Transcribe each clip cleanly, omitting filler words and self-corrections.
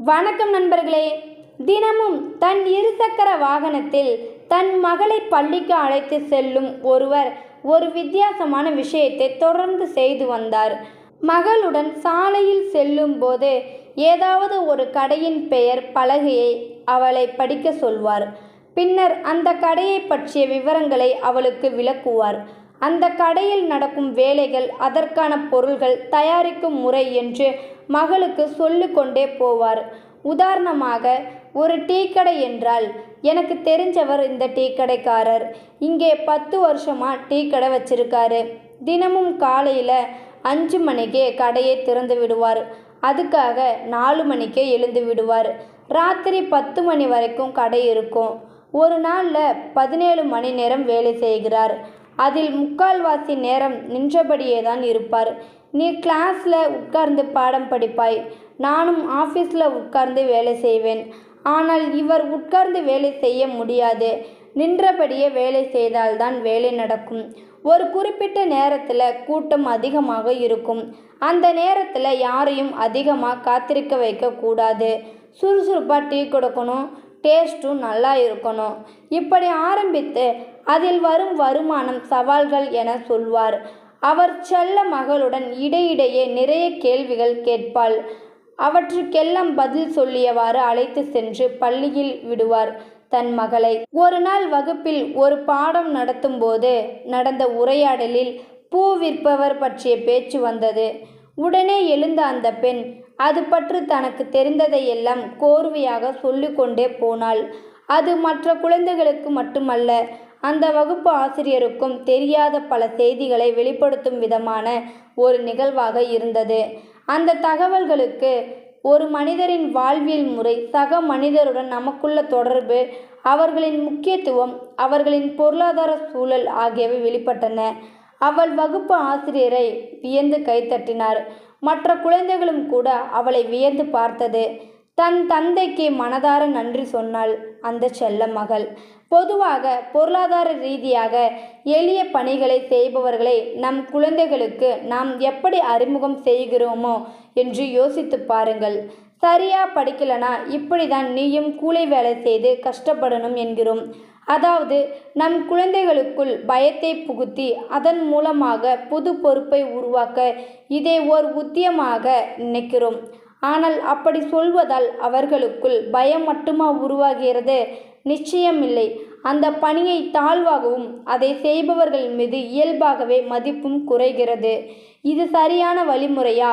வணக்கம் நண்பர்களே. தினமும் தன் இருசக்கர வாகனத்தில் தன் மகளை பள்ளிக்கு அழைத்து செல்லும் ஒருவர் ஒரு வித்தியாசமான விஷயத்தை தொடர்ந்து செய்து வந்தார். மகளுடன் சாலையில் செல்லும் போது ஏதாவது ஒரு கடையின் பெயர் பலகையை அவளை படிக்க சொல்வார். பின்னர் அந்த கடையை பற்றிய விவரங்களை அவளுக்கு விளக்குவார். அந்த கடையில் நடக்கும் வேலைகள், அதற்கான பொருள்கள், தயாரிக்கும் முறை என்று மகளுக்கு சொல்லிக்கொண்டே போவார். உதாரணமாக, ஒரு டீ கடை என்றால், எனக்கு தெரிஞ்சவர் இந்த டீ கடைக்காரர் இங்கே 10 வருஷமா டீ கடை வச்சிருக்காரு. தினமும் காலையில் 5 மணிக்கே கடையை திறந்து விடுவார். அதுக்காக 4 மணிக்கே எழுந்து விடுவார். ராத்திரி 10 மணி வரைக்கும் கடை இருக்கும். ஒரு நாளில் 17 மணி நேரம் வேலை செய்கிறார். அதில் முக்கால்வாசி நேரம் நின்றபடியே தான் இருப்பார். நீ கிளாஸில் உட்கார்ந்து பாடம் படிப்பாய், நானும் ஆஃபீஸில் உட்கார்ந்து வேலை செய்வேன். ஆனால் இவர் உட்கார்ந்து வேலை செய்ய முடியாது. நின்றபடியே வேலை செய்தால்தான் வேலை நடக்கும். ஒரு குறிப்பிட்ட நேரத்தில் கூட்டம் அதிகமாக இருக்கும். அந்த நேரத்தில் யாரையும் அதிகமாக காத்திருக்க வைக்கக்கூடாது. சுறுசுறுப்பாக டீ கொடுக்கணும், டேஸ்ட்டும் நல்லா இருக்கணும். இப்படி ஆரம்பித்து அதில் வரும் வருமானம், சவால்கள் என சொல்வார். அவர் செல்ல மகளுடன் இடையிடையே நிறைய கேள்விகள் கேட்பாள். அவற்றுக்கெல்லாம் பதில் சொல்லியவாறு அழைத்து சென்று பள்ளியில் விடுவார் தன் மகளை. ஒரு நாள் வகுப்பில் ஒரு பாடம் நடத்தும் போது நடந்த உரையாடலில் பூ விற்பவர் பற்றிய பேச்சு வந்தது. உடனே எழுந்த அந்த பெண் அது பற்றி தனக்கு தெரிந்ததையெல்லாம் கோர்வையாக சொல்லிக்கொண்டே போனாள். அது மற்ற குழந்தைகளுக்கு மட்டுமல்ல, அந்த வகுப்பு ஆசிரியருக்கும் தெரியாத பல செய்திகளை வெளிப்படுத்தும் விதமான ஒரு நிகழ்வாக இருந்தது. அந்த தகவல்களுக்கு ஒரு மனிதரின் வாழ்வியல் முறை, சக மனிதருடன் நமக்குள்ள தொடர்பு, அவர்களின் முக்கியத்துவம், அவர்களின் பொருளாதார சூழல் ஆகியவை வெளிப்பட்டன. அவள் வகுப்பு ஆசிரியரை வியந்து கைத்தட்டினார். மற்ற குழந்தைகளும் கூட அவளை வியந்து பார்த்தது. தன் தந்தைக்கு மனதார நன்றி சொன்னாள் அந்த செல்ல மகள். பொதுவாக பொருளாதார ரீதியாக எளிய பணிகளை செய்பவர்களை நம் குழந்தைகளுக்கு நாம் எப்படி அறிமுகம் செய்கிறோமோ என்று யோசித்து பாருங்கள். சரியா படிக்கலனா இப்படி தான் நீயும் கூலி வேலை செய்து கஷ்டப்படணும் என்கிறோம். அதாவது நம் குழந்தைகளுக்குள் பயத்தை புகுத்தி அதன் மூலமாக புது பொறுப்பை உருவாக்க இதை ஓர் உத்தியமாக நினைக்கிறோம். ஆனால் அப்படி சொல்வதால் அவர்களுக்குள் பயம் மட்டுமா உருவாகிறது? நிச்சயமில்லை. அந்த பணியை தாழ்வாகவும் அதை செய்பவர்கள் மீது இயல்பாகவே மதிப்பும் குறைகிறது. இது சரியான வழிமுறையா?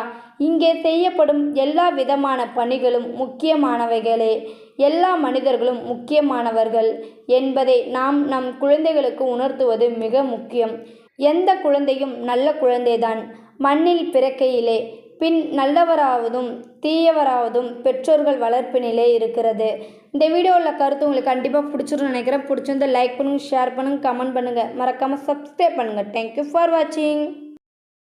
இங்கே செய்யப்படும் எல்லா விதமான பணிகளும் முக்கியமானவைகளே. எல்லா மனிதர்களும் முக்கியமானவர்கள் என்பதை நாம் நம் குழந்தைகளுக்கு உணர்த்துவது மிக முக்கியம். எந்த குழந்தையும் நல்ல குழந்தைதான் மண்ணில் பிறக்கையிலே. பின் நல்லவராவதும் தீயவராவதும் பெற்றோர்கள் வளர்ப்பினிலே இருக்கிறது. இந்த வீடியோவில் கருத்து உங்களுக்கு கண்டிப்பாக பிடிச்சிருன்னு நினைக்கிறேன். பிடிச்சிருந்தால் லைக் பண்ணுங்கள், ஷேர் பண்ணுங்கள், கமெண்ட் பண்ணுங்கள், மறக்காமல் சப்ஸ்கிரைப் பண்ணுங்கள். தேங்க்யூ ஃபார் வாட்சிங்.